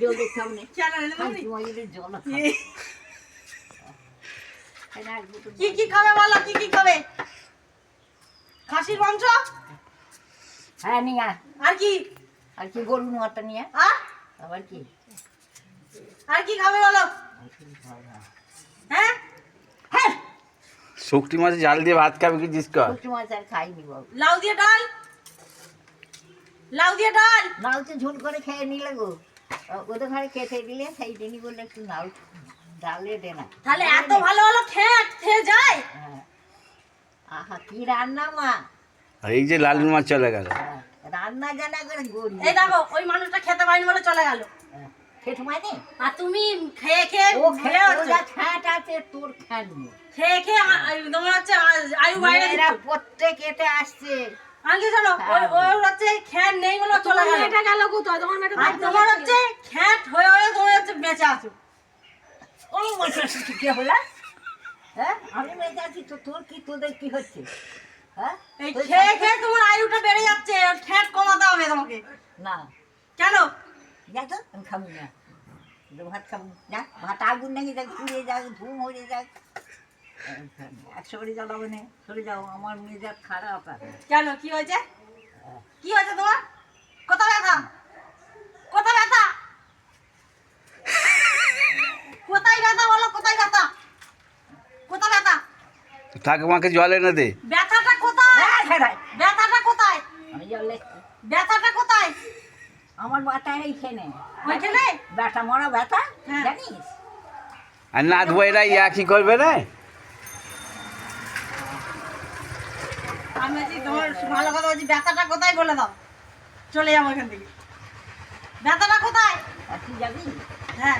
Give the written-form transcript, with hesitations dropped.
জল দেখতে হবে না। জল কি কি খাবে বলো, কি কি খাবে? খাসির মাংস, হ্যাঁ নিয়ে আর কি? আর কি গরুর মাথা নিয়ে আবার কি আর কি খাবে বলো? হ্যাঁ হ্যাঁ শুকটি মাছ জাল দিয়ে ভাত খাবে কি জিজ্ঞাসা? শুকনো মাছ আর খাইনি বাবু। লাউ দিয়ে ডাল, লাউ দিয়ে ডাল। নাও তো ঝোল করে খেয়ে নিলে গো, ওদের ঘরে খেতে দিলে সেই দিনই বললে একটু নাও ডালে দে না। তাহলে এত ভালো ভালো খেয়ে যায়। হ্যাঁ আহা কি রান্না মা। আর এই যে লালুর মাছ চলে গেল। রান্না জানা করে গড়ি। এই দেখো ওই মানুষটা খেতে পারেনি বলে চলে গেল, খেতে পাইনি। আর তুমি খেয়ে খেয়ে ও খেয়ে খ্যাট আছে তোর খ্যাট নেই। খেয়ে খেয়ে তোমার হচ্ছে আয়ু বাইরে এরা প্রত্যেক এতে আসছে। আগে শোনো, ওর হচ্ছে খ্যাট নেই বলে চলে গেল। এটা গেল কোথায়? তোমার মেয়েটা আর তোমার হচ্ছে খ্যাট হয়ে হয়ে তোমার হচ্ছে বেঁচে আছো। ওই বলছে কি হলো? হ্যাঁ আমি বেঁচে আছি তো তোর কি, তোদের কি হচ্ছে? হ্যাঁ এই খেয়ে খেয়ে তোমার আয়ুটা বেড়ে যাচ্ছে, খ্যাট কমাতে হবে তোমাকে। না কেন? যা তো আমি খাবো না, ভাত খাবো না। ভাত আগুন নাকি যাক, পুড়ে যাক, ধুম হয়ে যাক, একশো করে জ্বালাবো না। সরে যাও, আমার মেজাজ খারাপ আছে। কেন কি হয়েছে? কি হয়েছে তোমার? কোথা ব্যথা? কোথা ব্যথা? কোথায় ব্যথা বলো, কোথায় ব্যথা? কোথা ব্যথা? ঠাকুমাকে জল এনে দে। ব্যথাটা কোথায়? ব্যথাটা কোথায়? আমি জলে ব্যথাটা কোথায়? আমার ব্যথা এইখানে, ওইখানে? ব্যথা মরা ব্যথা হ্যাঁ। জানিস? আর নাথ বইরা ইয়া কি করবে না? আমি বলছি তোমার ভালো কথা বলছি, ব্যথাটা কোথায় বলে দাও, চলে যাবো এখান থেকে। ব্যথাটা কোথায়? আর তুই যাবি? হ্যাঁ